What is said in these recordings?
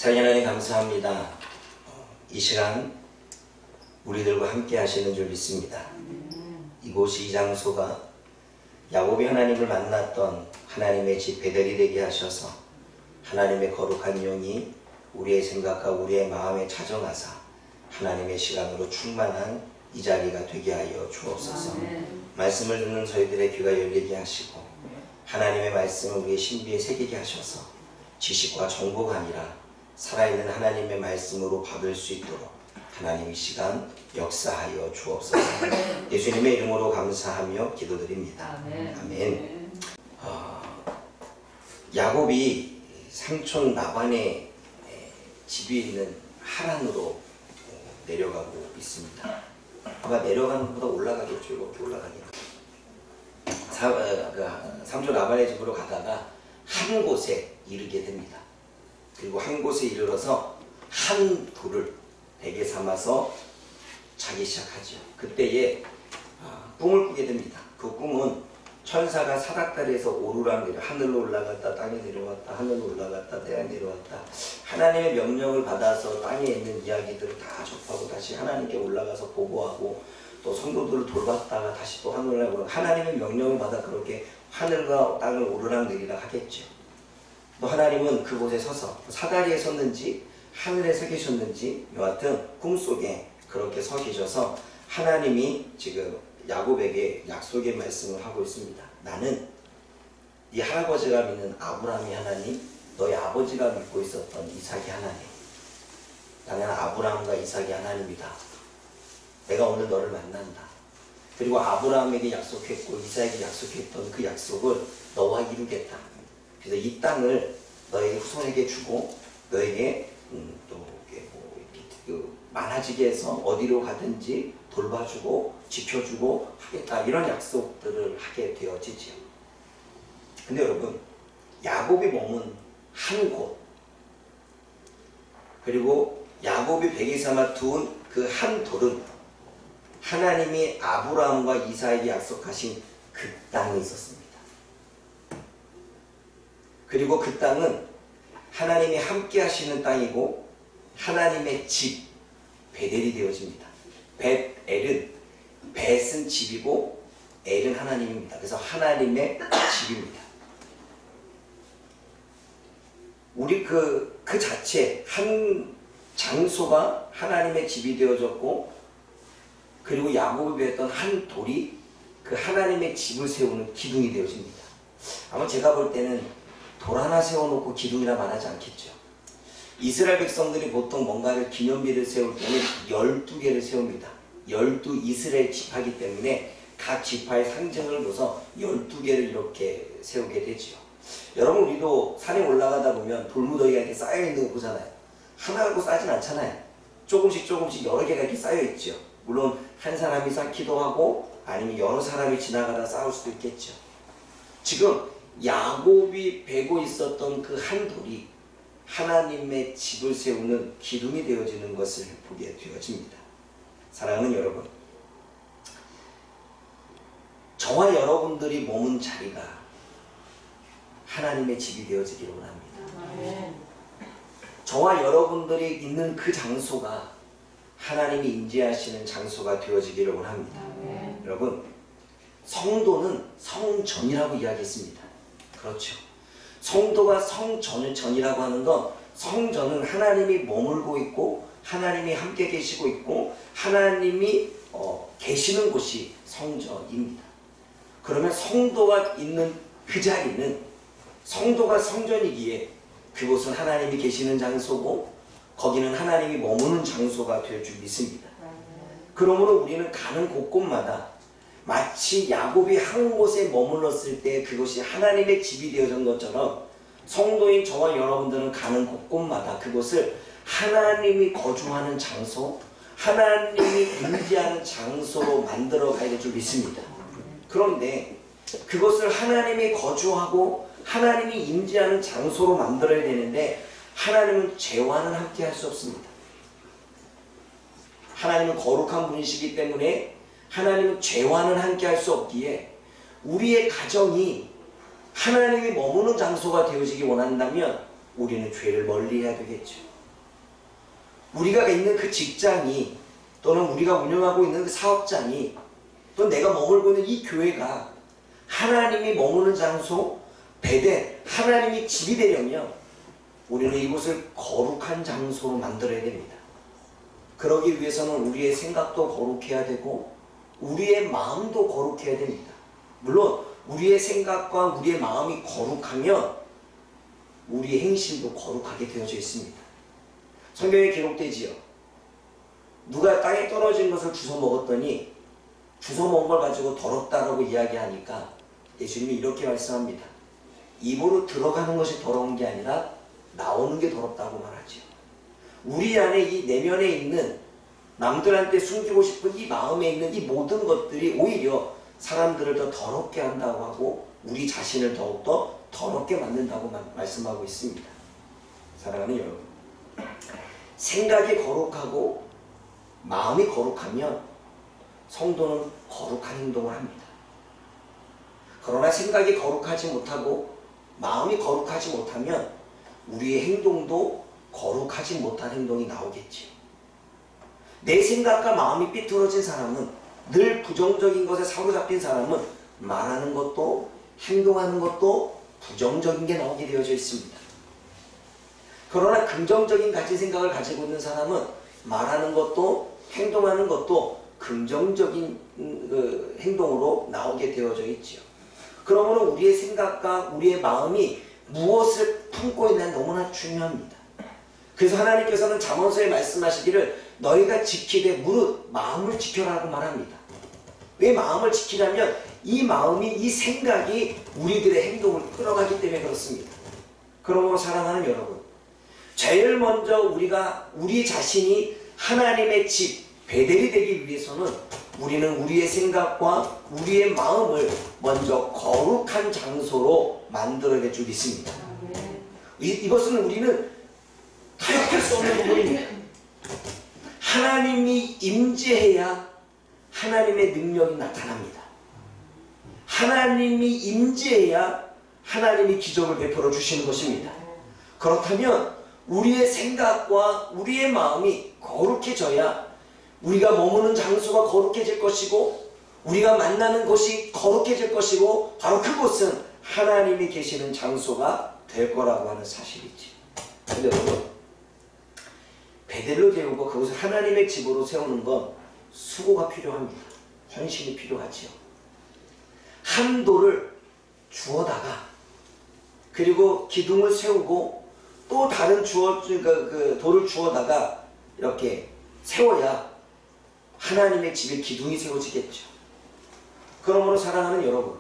사랑하는 하나님 감사합니다. 이 시간 우리들과 함께 하시는 줄 믿습니다. 이곳이 이 장소가 야곱이 하나님을 만났던 하나님의 집 베델이 되게 하셔서 하나님의 거룩한 영이 우리의 생각과 우리의 마음에 찾아와서 하나님의 시간으로 충만한 이 자리가 되게 하여 주옵소서. 말씀을 듣는 저희들의 귀가 열리게 하시고 하나님의 말씀을 우리의 신비에 새기게 하셔서 지식과 정보가 아니라 살아있는 하나님의 말씀으로 받을 수 있도록 하나님 이 시간 역사하여 주옵소서. 예수님의 이름으로 감사하며 기도드립니다. 아멘. 야곱이 삼촌 라반의 집이 있는 하란으로 내려가고 있습니다. 아마 내려가는 것보다 올라가겠죠. 이렇게 올라가니까. 삼촌 라반의 집으로 가다가 한 곳에 이르게 됩니다. 그리고 한 곳에 이르러서 한 돌을 베개 삼아서 자기 시작하죠. 그때에 꿈을 꾸게 됩니다. 그 꿈은 천사가 사닥다리에서 오르락내리락 하늘로 올라갔다 땅에 내려왔다 하늘로 올라갔다 땅에 내려왔다 하나님의 명령을 받아서 땅에 있는 이야기들을 다 접하고 다시 하나님께 올라가서 보고하고 또 성도들을 돌봤다가 다시 또 하늘로 올라가고 하나님의 명령을 받아 그렇게 하늘과 땅을 오르락내리락 하겠죠. 또 하나님은 그곳에 서서 사다리에 섰는지 하늘에 서 계셨는지 여하튼 꿈속에 그렇게 서 계셔서 하나님이 지금 야곱에게 약속의 말씀을 하고 있습니다. 나는 네 할아버지가 믿는 아브라함의 하나님, 너희 아버지가 믿고 있었던 이삭의 하나님, 나는 아브라함과 이삭의 하나님이다. 내가 오늘 너를 만난다. 그리고 아브라함에게 약속했고 이삭에게 약속했던 그 약속을 너와 이루겠다. 그래서 이 땅을 너에게 후손에게 주고 너에게 많아지게 해서 어디로 가든지 돌봐주고 지켜주고 하겠다. 이런 약속들을 하게 되어지지요. 근데 여러분, 야곱이 머문 한 곳, 그리고 야곱이 베개 삼아 두은 그 한 돌은 하나님이 아브라함과 이삭에게 약속하신 그 땅에 있었습니다. 그리고 그 땅은 하나님이 함께 하시는 땅이고 하나님의 집 베델이 되어집니다. 벳엘은 벳은 집이고 엘은 하나님입니다. 그래서 하나님의 집입니다. 우리 그 자체 한 장소가 하나님의 집이 되어졌고 그리고 야곱이 배웠던 한 돌이 그 하나님의 집을 세우는 기둥이 되어집니다. 아마 제가 볼 때는 돌 하나 세워놓고 기둥이라 말하지 않겠죠. 이스라엘 백성들이 보통 뭔가를 기념비를 세울 때는 12개를 세웁니다. 12 이스라엘 지파이기 때문에 각 지파의 상징을 둬서 12개를 이렇게 세우게 되죠. 여러분, 우리도 산에 올라가다 보면 돌무더기가 이렇게 쌓여있는 거 보잖아요. 하나하고 쌓진 않잖아요. 조금씩 여러 개가 이렇게 쌓여있죠. 물론 한 사람이 쌓기도 하고 아니면 여러 사람이 지나가다 쌓을 수도 있겠죠. 지금 야곱이 베고 있었던 그 한 돌이 하나님의 집을 세우는 기둥이 되어지는 것을 보게 되어집니다. 사랑하는 여러분, 저와 여러분들이 머문 자리가 하나님의 집이 되어지기를 원합니다. 저와 여러분들이 있는 그 장소가 하나님이 임재하시는 장소가 되어지기를 원합니다. 여러분, 성도는 성전이라고 이야기했습니다. 그렇죠. 성도가 성전이라고 하는 건 성전은 하나님이 머물고 있고 하나님이 함께 계시고 있고 하나님이 계시는 곳이 성전입니다. 그러면 성도가 있는 그 자리는 성도가 성전이기에 그곳은 하나님이 계시는 장소고 거기는 하나님이 머무는 장소가 될 줄 믿습니다. 그러므로 우리는 가는 곳곳마다 마치 야곱이 한 곳에 머물렀을 때 그것이 하나님의 집이 되어진 것처럼 성도인 저와 여러분들은 가는 곳곳마다 그곳을 하나님이 거주하는 장소, 하나님이 임재하는 장소로 만들어 가야 될 줄 믿습니다. 그런데 그것을 하나님이 거주하고 하나님이 임재하는 장소로 만들어야 되는데 하나님은 죄와는 함께 할 수 없습니다. 하나님은 거룩한 분이시기 때문에 하나님은 죄와는 함께 할 수 없기에 우리의 가정이 하나님이 머무는 장소가 되어지기 원한다면 우리는 죄를 멀리해야 되겠죠. 우리가 있는 그 직장이 또는 우리가 운영하고 있는 그 사업장이 또 내가 머물고 있는 이 교회가 하나님이 머무는 장소, 베델, 하나님이 집이 되려면 우리는 이곳을 거룩한 장소로 만들어야 됩니다. 그러기 위해서는 우리의 생각도 거룩해야 되고 우리의 마음도 거룩해야 됩니다. 물론 우리의 생각과 우리의 마음이 거룩하면 우리의 행실도 거룩하게 되어져 있습니다. 성경에 기록되지요. 누가 땅에 떨어진 것을 주워 먹었더니 주워 먹은 걸 가지고 더럽다라고 이야기하니까 예수님이 이렇게 말씀합니다. 입으로 들어가는 것이 더러운 게 아니라 나오는 게 더럽다고 말하죠. 우리 안에 이 내면에 있는 남들한테 숨기고 싶은 이 마음에 있는 이 모든 것들이 오히려 사람들을 더 더럽게 한다고 하고 우리 자신을 더욱더 더럽게 만든다고 말씀하고 있습니다. 사랑하는 여러분, 생각이 거룩하고 마음이 거룩하면 성도는 거룩한 행동을 합니다. 그러나 생각이 거룩하지 못하고 마음이 거룩하지 못하면 우리의 행동도 거룩하지 못한 행동이 나오겠지요. 내 생각과 마음이 삐뚤어진 사람은, 늘 부정적인 것에 사로잡힌 사람은 말하는 것도 행동하는 것도 부정적인 게 나오게 되어져 있습니다. 그러나 긍정적인 가진 생각을 가지고 있는 사람은 말하는 것도 행동하는 것도 긍정적인 행동으로 나오게 되어져 있지요. 그러므로 우리의 생각과 우리의 마음이 무엇을 품고 있느냐 너무나 중요합니다. 그래서 하나님께서는 잠언서에 말씀하시기를 너희가 지키되 무릇 마음을 지켜라고 말합니다. 왜 마음을 지키냐면 이 마음이, 이 생각이 우리들의 행동을 끌어가기 때문에 그렇습니다. 그러므로 사랑하는 여러분, 제일 먼저 우리가 우리 자신이 하나님의 집, 베델이 되기 위해서는 우리는 우리의 생각과 우리의 마음을 먼저 거룩한 장소로 만들어낼 줄 믿습니다. 이것은 우리는 타협할 수 없는 부분입니다. 하나님이 임재해야 하나님의 능력이 나타납니다. 하나님이 임재해야 하나님이 기적을 베풀어 주시는 것입니다. 그렇다면 우리의 생각과 우리의 마음이 거룩해져야 우리가 머무는 장소가 거룩해질 것이고 우리가 만나는 곳이 거룩해질 것이고 바로 그곳은 하나님이 계시는 장소가 될 거라고 하는 사실이지. 근데 여러분, 베델로 세우고 그것을 하나님의 집으로 세우는 건 수고가 필요합니다. 헌신이 필요하지요. 한 돌을 주워다가 그리고 기둥을 세우고 또 다른 돌을 주워다가 이렇게 세워야 하나님의 집에 기둥이 세워지겠죠. 그러므로 사랑하는 여러분,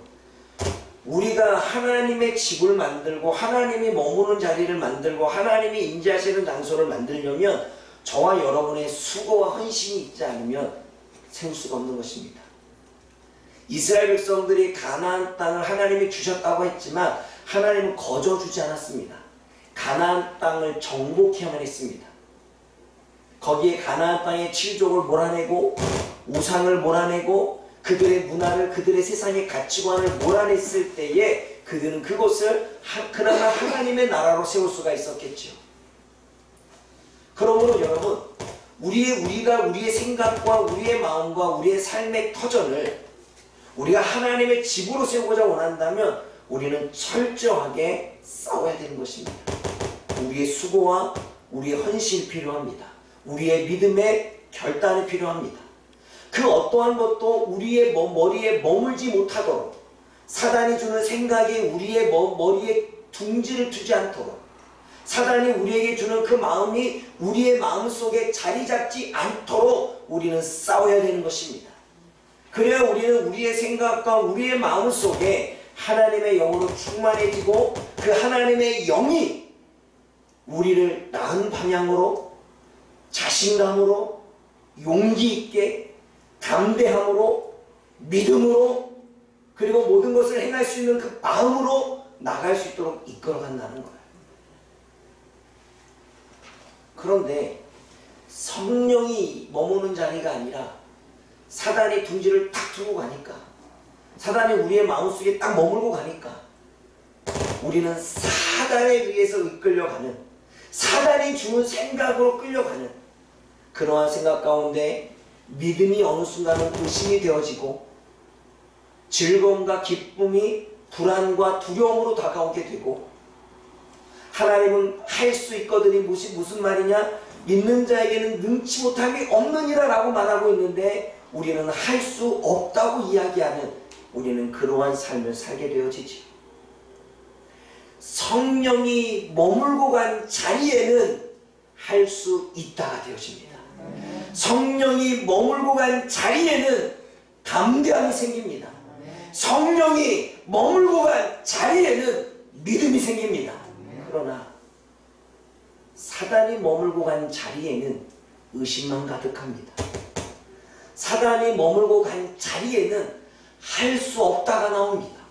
우리가 하나님의 집을 만들고 하나님이 머무는 자리를 만들고 하나님이 임재하시는 장소를 만들려면 저와 여러분의 수고와 헌신이 있지 않으면 세울 수가 없는 것입니다. 이스라엘 백성들이 가나안 땅을 하나님이 주셨다고 했지만 하나님은 거저 주지 않았습니다. 가나안 땅을 정복해야만 했습니다. 거기에 가나안 땅의 칠족을 몰아내고 우상을 몰아내고 그들의 문화를, 그들의 세상의 가치관을 몰아냈을 때에 그들은 그곳을 그나마 하나님의 나라로 세울 수가 있었겠죠. 그러므로 여러분, 우리가 우리의 생각과 우리의 마음과 우리의 삶의 터전을 우리가 하나님의 집으로 세우고자 원한다면 우리는 철저하게 싸워야 되는 것입니다. 우리의 수고와 우리의 헌신이 필요합니다. 우리의 믿음의 결단이 필요합니다. 그 어떠한 것도 우리의 머리에 머물지 못하도록, 사단이 주는 생각이 우리의 머리에 둥지를 두지 않도록, 사단이 우리에게 주는 그 마음이 우리의 마음속에 자리 잡지 않도록 우리는 싸워야 되는 것입니다. 그래야 우리는 우리의 생각과 우리의 마음 속에 하나님의 영으로 충만해지고 그 하나님의 영이 우리를 나은 방향으로, 자신감으로, 용기 있게, 담대함으로, 믿음으로, 그리고 모든 것을 행할 수 있는 그 마음으로 나갈 수 있도록 이끌어간다는 거예요. 그런데 성령이 머무는 자리가 아니라 사단이 둥지를 딱 두고 가니까, 사단이 우리의 마음속에 딱 머물고 가니까 우리는 사단에 의해서 이끌려가는, 사단이 주는 생각으로 끌려가는, 그러한 생각 가운데 믿음이 어느 순간은 의심이 되어지고 즐거움과 기쁨이 불안과 두려움으로 다가오게 되고 하나님은 할 수 있거든이 무슨 말이냐? 믿는 자에게는 능치 못함이 없느니라 라고 말하고 있는데 우리는 할 수 없다고 이야기하는 우리는 그러한 삶을 살게 되어지지. 성령이 머물고 간 자리에는 할 수 있다가 되어집니다. 성령이 머물고 간 자리에는 담대함이 생깁니다. 성령이 머물고 간 자리에는 믿음이 생깁니다. 그러나 사단이 머물고 간 자리에는 의심만 가득합니다. 사단이 머물고 간 자리에는 할 수 없다가 나옵니다.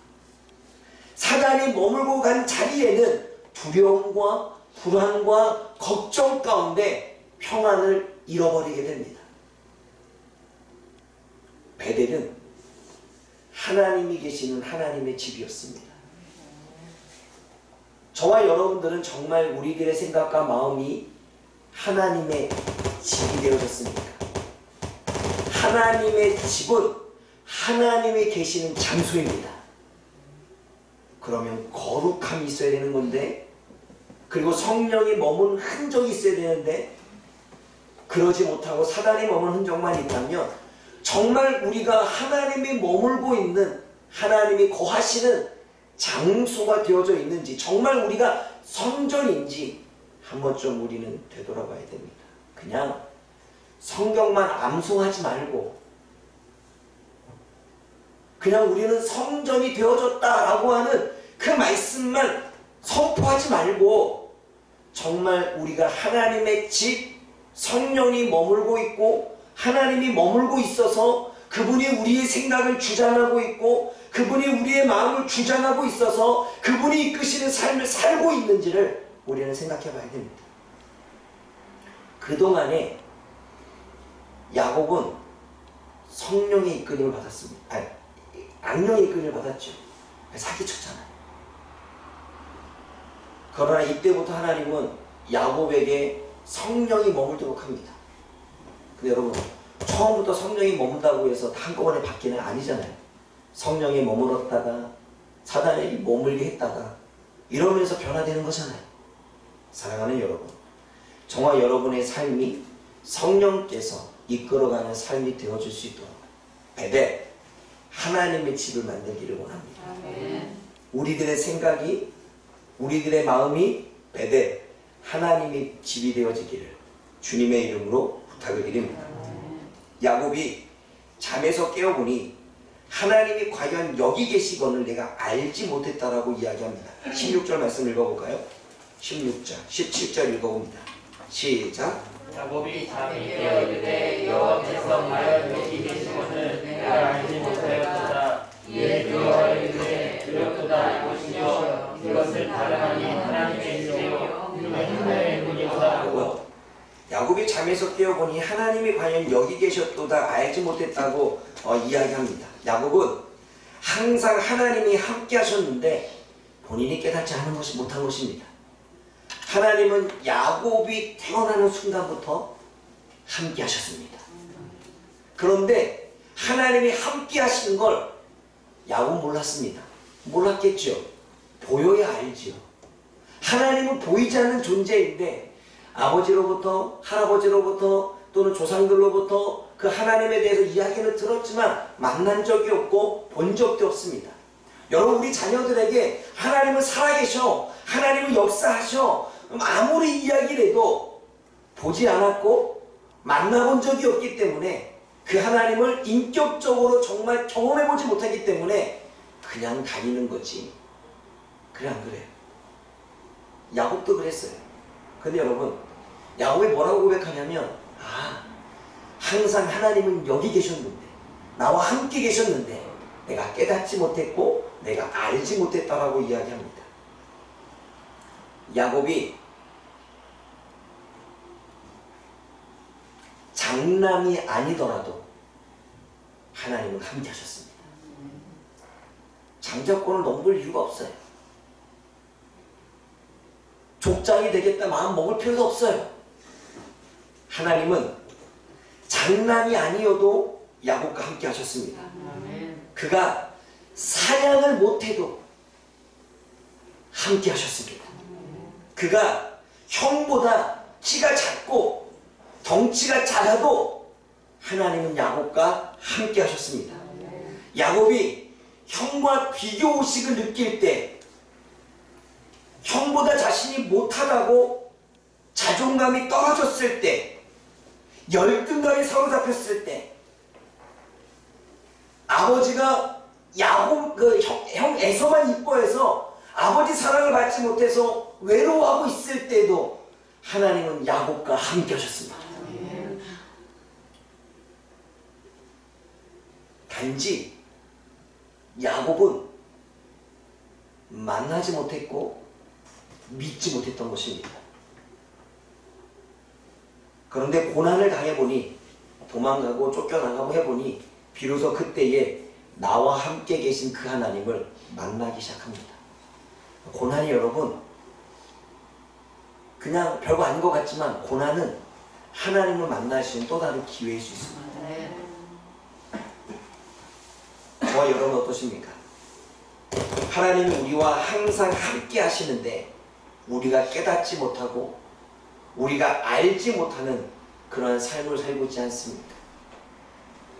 사단이 머물고 간 자리에는 두려움과 불안과 걱정 가운데 평안을 잃어버리게 됩니다. 베델은 하나님이 계시는 하나님의 집이었습니다. 저와 여러분들은 정말 우리들의 생각과 마음이 하나님의 집이 되어졌습니까? 하나님의 집은 하나님이 계시는 장소입니다. 그러면 거룩함이 있어야 되는 건데, 그리고 성령이 머문 흔적이 있어야 되는데, 그러지 못하고 사단이 머문 흔적만 있다면 정말 우리가 하나님이 머물고 있는, 하나님이 거하시는 장소가 되어져 있는지, 정말 우리가 성전인지 한번 좀 우리는 되돌아봐야 됩니다. 그냥 성경만 암송하지 말고 그냥 우리는 성전이 되어졌다라고 하는 그 말씀만 선포하지 말고 정말 우리가 하나님의 집, 성령이 머물고 있고 하나님이 머물고 있어서 그분이 우리의 생각을 주장하고 있고 그분이 우리의 마음을 주장하고 있어서 그분이 이끄시는 삶을 살고 있는지를 우리는 생각해 봐야 됩니다. 그동안에 야곱은 성령의 이끌림을 받았습니다. 아니, 악령의 이끌림을 받았죠. 사기쳤잖아요. 그러나 이때부터 하나님은 야곱에게 성령이 머물도록 합니다. 근데 여러분, 처음부터 성령이 머문다고 해서 한꺼번에 바뀌는 아니잖아요. 성령이 머물렀다가 사단에게 머물게 했다가 이러면서 변화되는 거잖아요. 사랑하는 여러분, 저와 여러분의 삶이 성령께서 이끌어가는 삶이 되어줄 수 있도록 베델, 하나님의 집을 만들기를 원합니다. 우리들의 생각이, 우리들의 마음이 베델, 하나님의 집이 되어지기를 주님의 이름으로 부탁을 드립니다. 야곱이 잠에서 깨어보니 하나님이 과연 여기 계시거늘 내가 알지 못했다라고 이야기합니다. 16절 말씀 읽어볼까요? 16절, 17절 읽어봅니다. 시작. 야곱이 잠이 깨어 이르되 여호와께서 과연 여기 계시거늘 내가 알지 못하였도다. 이에 여호와가 이르되 두렵도다. 이것이요 이것을 다름 아닌 하나님의 집이요 하나님의 문이로다 하고. 야곱이 잠에서 깨어보니 하나님이 과연 여기 계셨도다 알지 못했다고 이야기합니다. 야곱은 항상 하나님이 함께 하셨는데 본인이 깨닫지 않은 것이 못한 것입니다. 하나님은 야곱이 태어나는 순간부터 함께 하셨습니다. 그런데 하나님이 함께 하시는 걸 야곱은 몰랐습니다. 몰랐겠죠. 보여야 알지요. 하나님은 보이지 않는 존재인데 아버지로부터, 할아버지로부터 또는 조상들로부터 그 하나님에 대해서 이야기는 들었지만 만난 적이 없고 본 적도 없습니다. 여러분, 우리 자녀들에게 하나님은 살아계셔, 하나님은 역사하셔, 아무리 이야기를 해도 보지 않았고 만나본 적이 없기 때문에 그 하나님을 인격적으로 정말 경험해보지 못하기 때문에 그냥 다니는 거지. 그래 안 그래요? 야곱도 그랬어요. 근데 여러분, 야곱이 뭐라고 고백하냐면 항상 하나님은 여기 계셨는데, 나와 함께 계셨는데 내가 깨닫지 못했고 내가 알지 못했다라고 이야기합니다. 야곱이 장남이 아니더라도 하나님은 함께 하셨습니다. 장자권을 넘볼 이유가 없어요. 족장이 되겠다 마음 먹을 필요도 없어요. 하나님은 장남이 아니어도 야곱과 함께 하셨습니다. 아멘. 그가 사냥을 못해도 함께 하셨습니다. 그가 형보다 키가 작고 덩치가 작아도 하나님은 야곱과 함께 하셨습니다. 야곱이 형과 비교 의식을 느낄 때, 형보다 자신이 못하다고 자존감이 떨어졌을 때, 열등감이 사로잡혔을 때, 아버지가 야곱 형 에서만 이뻐해서 아버지 사랑을 받지 못해서 외로워하고 있을 때도 하나님은 야곱과 함께 하셨습니다. 단지 야곱은 만나지 못했고 믿지 못했던 것입니다. 그런데 고난을 당해보니, 도망가고 쫓겨나가고 해보니 비로소 그때에 나와 함께 계신 그 하나님을 만나기 시작합니다. 고난이 여러분 그냥 별거 아닌 것 같지만, 고난은 하나님을 만날 수 있는 또 다른 기회일 수 있습니다. 저와 여러분 어떠십니까? 하나님이 우리와 항상 함께 하시는데 우리가 깨닫지 못하고 우리가 알지 못하는 그러한 삶을 살고 있지 않습니까?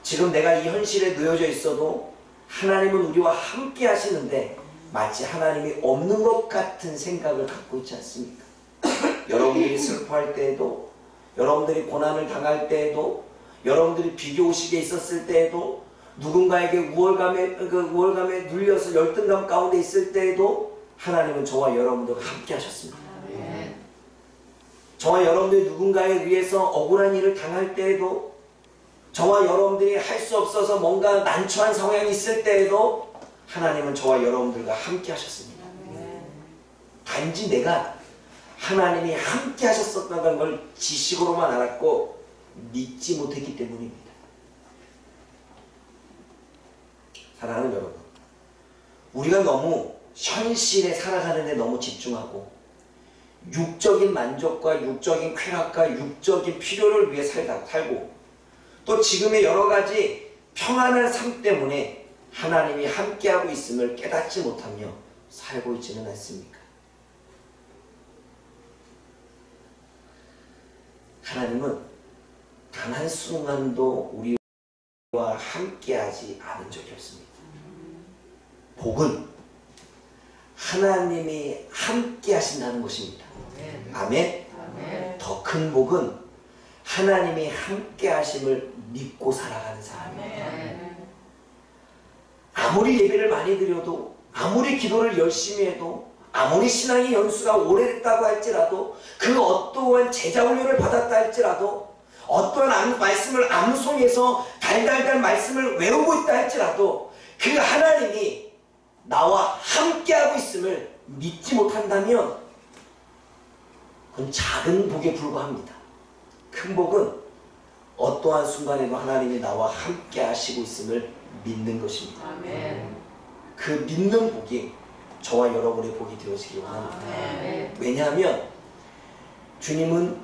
지금 내가 이 현실에 놓여져 있어도 하나님은 우리와 함께 하시는데 마치 하나님이 없는 것 같은 생각을 갖고 있지 않습니까? 여러분들이 슬퍼할 때에도, 여러분들이 고난을 당할 때에도, 여러분들이 비교의식에 있었을 때에도, 누군가에게 우월감에 눌려서 열등감 가운데 있을 때에도 하나님은 저와 여러분들과 함께 하셨습니다. 저와 여러분들이 누군가에 의해서 억울한 일을 당할 때에도, 저와 여러분들이 할 수 없어서 뭔가 난처한 상황이 있을 때에도 하나님은 저와 여러분들과 함께 하셨습니다. 단지 내가 하나님이 함께 하셨었다는 걸 지식으로만 알았고 믿지 못했기 때문입니다. 사랑하는 여러분, 우리가 너무 현실에 살아가는 데 너무 집중하고 육적인 만족과 육적인 쾌락과 육적인 필요를 위해 살고, 또 지금의 여러 가지 평안한 삶 때문에 하나님이 함께하고 있음을 깨닫지 못하며 살고 있지는 않습니까? 하나님은 단 한순간도 우리와 함께하지 않은 적이 없습니다. 복은 하나님이 함께 하신다는 것입니다. 아멘. 더 큰 복은 하나님이 함께 하심을 믿고 살아가는 사람입니다. 아무리 예배를 많이 드려도, 아무리 기도를 열심히 해도, 아무리 신앙의 연수가 오래됐다고 할지라도, 그 어떠한 제자 훈련을 받았다 할지라도, 어떠한 말씀을 암송해서 달달달 말씀을 외우고 있다 할지라도, 그 하나님이 나와 함께하고 있음을 믿지 못한다면 그건 작은 복에 불과합니다. 큰 복은 어떠한 순간에도 하나님이 나와 함께 하시고 있음을 믿는 것입니다. 아멘. 그 믿는 복이 저와 여러분의 복이 되어지기 원합니다. 아멘. 왜냐하면 주님은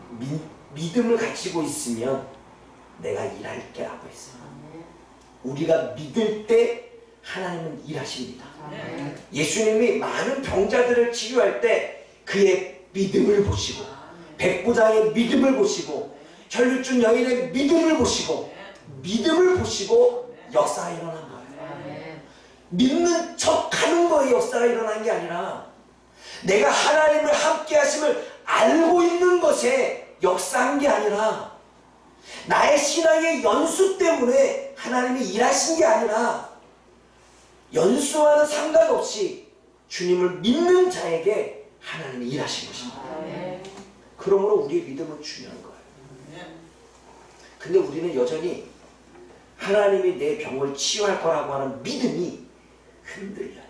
믿음을 가지고 있으면 내가 일할게 라고 했어요. 우리가 믿을 때 하나님은 일하십니다. 아멘. 예수님이 많은 병자들을 치유할 때 그의 믿음을 보시고, 백부장의 믿음을 보시고, 혈루증 여인의 믿음을 보시고, 역사가 일어난 거예요. 믿는 척하는 거에 역사가 일어난 게 아니라 내가 하나님을 함께 하심을 알고 있는 것에 역사한 게 아니라, 나의 신앙의 연수 때문에 하나님이 일하신 게 아니라, 연수와는 상관없이 주님을 믿는 자에게 하나님이 일하신 것입니다. 그러므로 우리의 믿음은 중요한 거예요. 근데 우리는 여전히 하나님이 내 병을 치유할 거라고 하는 믿음이 흔들려요.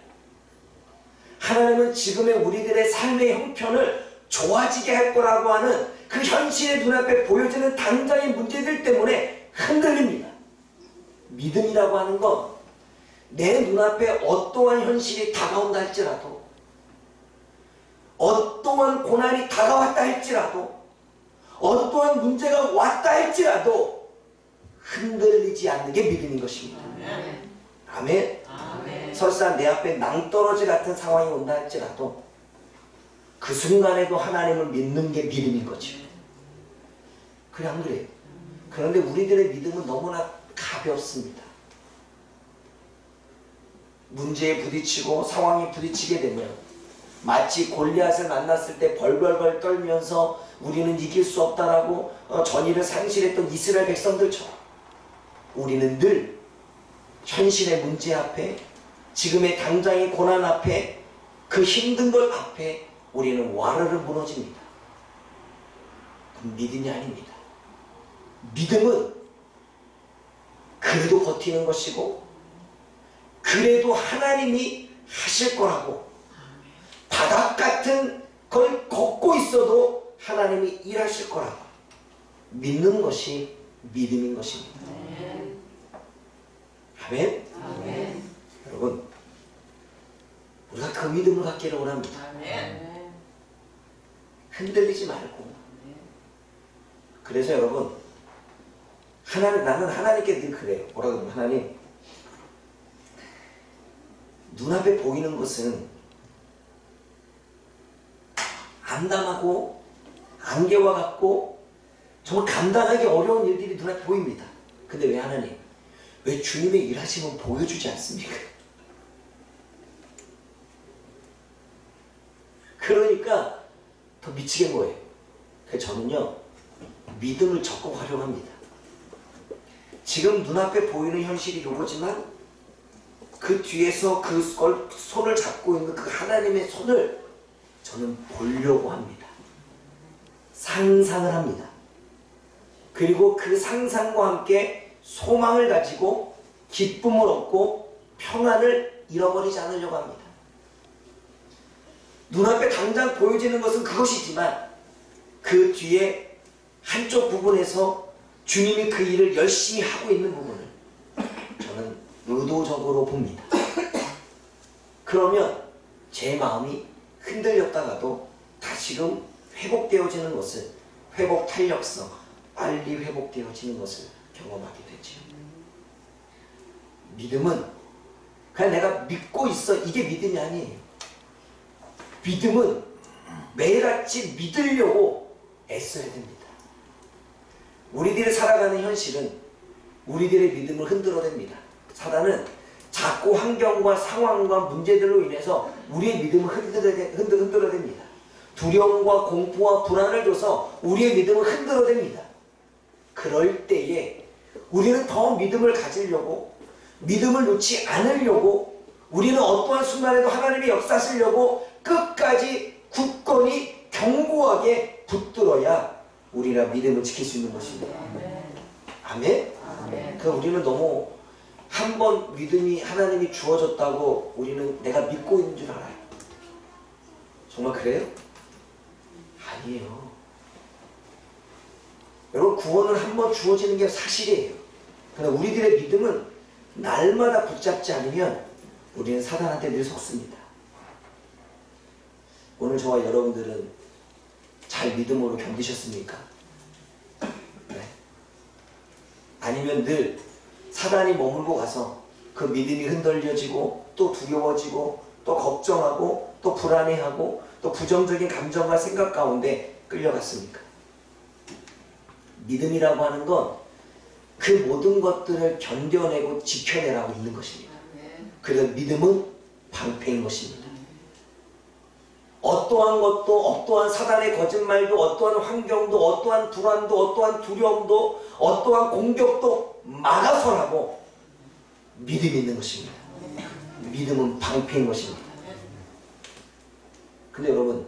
하나님은 지금의 우리들의 삶의 형편을 좋아지게 할 거라고 하는 그 현실의 눈앞에 보여지는 당장의 문제들 때문에 흔들립니다. 믿음이라고 하는 건 내 눈앞에 어떠한 현실이 다가온다 할지라도, 어떠한 고난이 다가왔다 할지라도, 어떠한 문제가 왔다 할지라도 흔들리지 않는 게 믿음인 것입니다. 아멘. 설사 내 앞에 낭떠러지 같은 상황이 온다 할지라도 그 순간에도 하나님을 믿는 게 믿음인 거죠. 그래 안 그래요? 그런데 우리들의 믿음은 너무나 가볍습니다. 문제에 부딪히고 상황에 부딪히게 되면 마치 골리앗을 만났을 때 벌벌벌 떨면서 우리는 이길 수 없다라고 전의를 상실했던 이스라엘 백성들처럼 우리는 늘 현실의 문제 앞에, 지금의 당장의 고난 앞에, 그 힘든 것 앞에 우리는 와르르 무너집니다. 그럼 믿음이 아닙니다. 믿음은 그래도 버티는 것이고, 그래도 하나님이 하실 거라고, 바닥 같은 걸 걷고 있어도 하나님이 일하실 거라고 믿는 것이 믿음인 것입니다. 아멘? 아멘. 여러분, 우리가 그 믿음을 갖기를 원합니다. 아멘. 흔들리지 말고. 그래서 여러분, 나는 하나님께 늘 그래요. 뭐라고 하면, 하나님, 눈앞에 보이는 것은 암담하고 안개와 같고 정말 감당하기 어려운 일들이 눈앞에 보입니다. 근데 왜 하나님, 왜 주님의 일하심은 보여주지 않습니까? 그러니까 더 미치겠는 거예요. 그래서 저는요, 믿음을 적극 활용합니다. 지금 눈앞에 보이는 현실이 요거지만 그 뒤에서 그 손을 잡고 있는 그 하나님의 손을 저는 보려고 합니다. 상상을 합니다. 그리고 그 상상과 함께 소망을 가지고 기쁨을 얻고 평안을 잃어버리지 않으려고 합니다. 눈앞에 당장 보여지는 것은 그것이지만 그 뒤에 한쪽 부분에서 주님이 그 일을 열심히 하고 있는 부분을 저는 의도적으로 봅니다. 그러면 제 마음이 흔들렸다가도 다시금 회복되어지는 것을, 회복 탄력성, 빨리 회복되어지는 것을 경험하게 되죠. 믿음은 그냥 내가 믿고 있어, 이게 믿음이 아니에요. 믿음은 매일같이 믿으려고 애써야 됩니다. 우리들이 살아가는 현실은 우리들의 믿음을 흔들어댑니다. 사단은 자꾸 환경과 상황과 문제들로 인해서 우리의 믿음을 흔들어댑니다. 두려움과 공포와 불안을 줘서 우리의 믿음을 흔들어댑니다. 그럴 때에 우리는 더 믿음을 가지려고, 믿음을 놓지 않으려고, 우리는 어떠한 순간에도 하나님이 역사하시려고 끝까지 굳건히 견고하게 붙들어야 우리가 믿음을 지킬 수 있는 것입니다. 아멘? 그러니까 우리는 너무 한번 믿음이 하나님이 주어졌다고 우리는 내가 믿고 있는 줄 알아요. 정말 그래요? 아니에요. 여러분, 구원은 한번 주어지는 게 사실이에요. 그러나 우리들의 믿음은 날마다 붙잡지 않으면 우리는 사단한테 늘 속습니다. 오늘 저와 여러분들은 잘 믿음으로 견디셨습니까? 네. 아니면 늘 사단이 머물고 가서 그 믿음이 흔들려지고 또 두려워지고 또 걱정하고 또 불안해하고 또 부정적인 감정과 생각 가운데 끌려갔습니까? 믿음이라고 하는 건 그 모든 것들을 견뎌내고 지켜내라고 있는 것입니다. 그래서 믿음은 방패인 것입니다. 어떠한 것도, 어떠한 사단의 거짓말도, 어떠한 환경도, 어떠한 불안도, 어떠한 두려움도, 어떠한 공격도 막아서라고 믿음이 있는 것입니다. 믿음은 방패인 것입니다. 근데 여러분,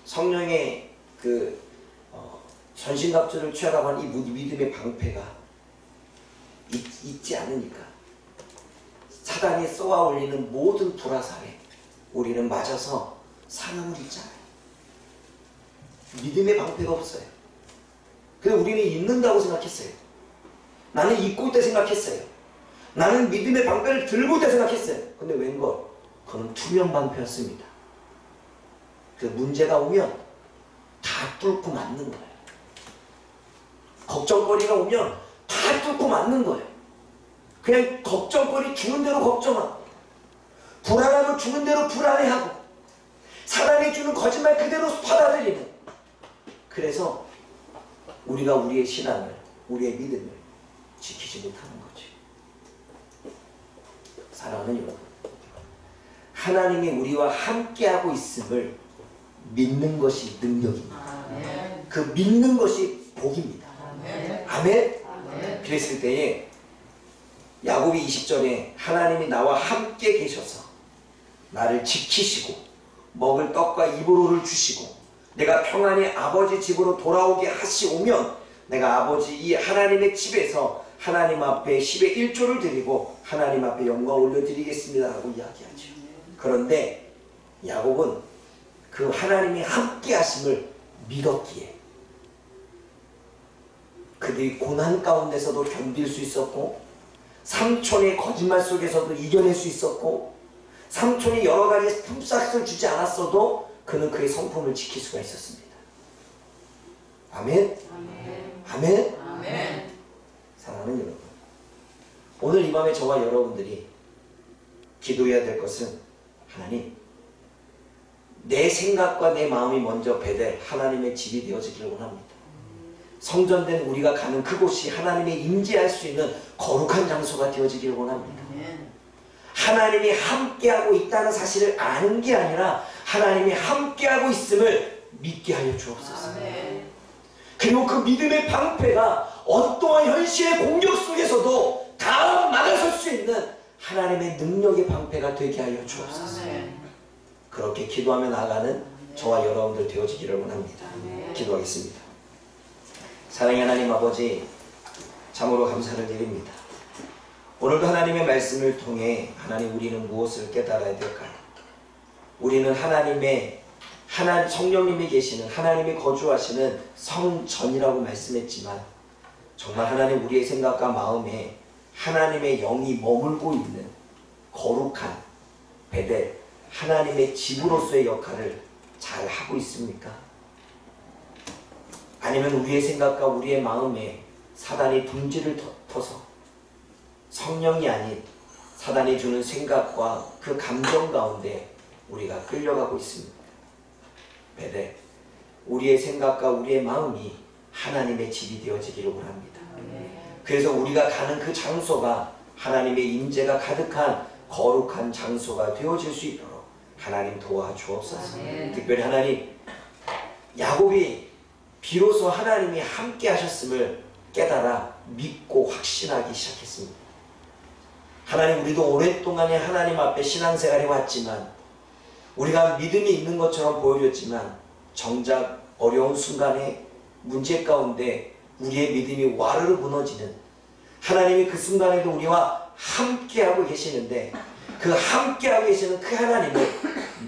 성령의 그 전신갑주를 취하라고 하는 이 믿음의 방패가 있지 않으니까 사단이 쏘아 올리는 모든 불화살에 우리는 맞아서 상함을 입잖아요. 믿음의 방패가 없어요. 그래서 우리는 입는다고 생각했어요. 나는 입고 있다 생각했어요. 나는 믿음의 방패를 들고 있다 생각했어요. 근데 웬걸, 그건 투명 방패였습니다. 그래서 문제가 오면 다 뚫고 맞는 거예요. 걱정거리가 오면 다 뚫고 맞는 거예요. 그냥 걱정거리 주는 대로 걱정하고, 불안하면 주는 대로 불안해하고, 사단이 주는 거짓말 그대로 받아들이는. 그래서 우리가 우리의 신앙을, 우리의 믿음을 지키지 못하는 거죠. 사랑하는 여러분, 하나님이 우리와 함께하고 있음을 믿는 것이 능력입니다. 그 믿는 것이 복입니다. 아멘. 그랬을 때에 야고보 20절에 하나님이 나와 함께 계셔서 나를 지키시고 먹을 떡과 입을 우를 주시고 내가 평안히 아버지 집으로 돌아오게 하시오면 내가 아버지 이 하나님의 집에서 하나님 앞에 10의 1조를 드리고 하나님 앞에 영광 올려드리겠습니다 라고 이야기하죠. 그런데 야곱은 그 하나님이 함께 하심을 믿었기에 그들이 고난 가운데서도 견딜 수 있었고, 삼촌의 거짓말 속에서도 이겨낼 수 있었고, 삼촌이 여러 가지 품삯을 주지 않았어도 그는 그의 성품을 지킬 수가 있었습니다. 아멘? 아멘? 아멘? 사랑하는 여러분, 오늘 이 밤에 저와 여러분들이 기도해야 될 것은, 하나님, 내 생각과 내 마음이 먼저 베델 하나님의 집이 되어지기를 원합니다. 성전된 우리가 가는 그곳이 하나님의 임재할 수 있는 거룩한 장소가 되어지기를 원합니다. 하나님이 함께하고 있다는 사실을 아는 게 아니라 하나님이 함께하고 있음을 믿게 하여 주옵소서. 그리고 그 믿음의 방패가 어떠한 현실의 공격 속에서도 다 막아설 수 있는 하나님의 능력의 방패가 되게 하여 주옵소서. 그렇게 기도하며 나아가는 저와 여러분들 되어지기를 원합니다. 기도하겠습니다. 사랑의 하나님 아버지, 참으로 감사를 드립니다. 오늘도 하나님의 말씀을 통해 하나님 우리는 무엇을 깨달아야 될까요? 우리는 하나님의 성령님이 계시는, 하나님이 거주하시는 성전이라고 말씀했지만 정말 하나님 우리의 생각과 마음에 하나님의 영이 머물고 있는 거룩한 베델 하나님의 집으로서의 역할을 잘 하고 있습니까? 아니면 우리의 생각과 우리의 마음에 사단이 둥지를 터서 성령이 아닌 사단이 주는 생각과 그 감정 가운데 우리가 끌려가고 있습니다. 베델, 우리의 생각과 우리의 마음이 하나님의 집이 되어지기를 원합니다. 그래서 우리가 가는 그 장소가 하나님의 임재가 가득한 거룩한 장소가 되어질 수 있도록 하나님 도와주옵소서. 특별히 하나님, 야곱이 비로소 하나님이 함께 하셨음을 깨달아 믿고 확신하기 시작했습니다. 하나님, 우리도 오랫동안에 하나님 앞에 신앙생활이 왔지만 우리가 믿음이 있는 것처럼 보여줬지만 정작 어려운 순간에 문제 가운데 우리의 믿음이 와르르 무너지는, 하나님이 그 순간에도 우리와 함께하고 계시는데 그 함께하고 계시는 그 하나님을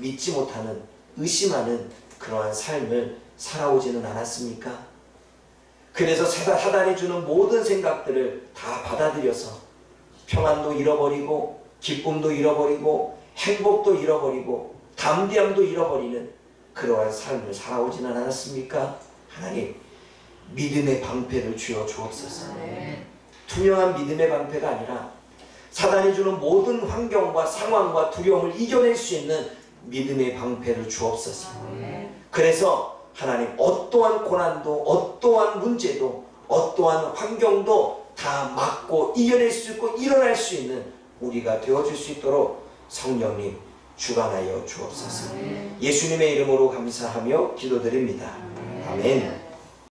믿지 못하는, 의심하는 그러한 삶을 살아오지는 않았습니까? 그래서 사단이 주는 모든 생각들을 다 받아들여서 평안도 잃어버리고 기쁨도 잃어버리고 행복도 잃어버리고 담대함도 잃어버리는 그러한 삶을 살아오지는 않았습니까? 하나님, 믿음의 방패를 주어 주옵소서. 투명한 믿음의 방패가 아니라 사단이 주는 모든 환경과 상황과 두려움을 이겨낼 수 있는 믿음의 방패를 주옵소서. 그래서 하나님, 어떠한 고난도 어떠한 문제도 어떠한 환경도 다 막고 이겨낼 수 있고 일어날 수 있는 우리가 되어줄 수 있도록 성령님 주관하여 주옵소서. 예수님의 이름으로 감사하며 기도드립니다. 아멘.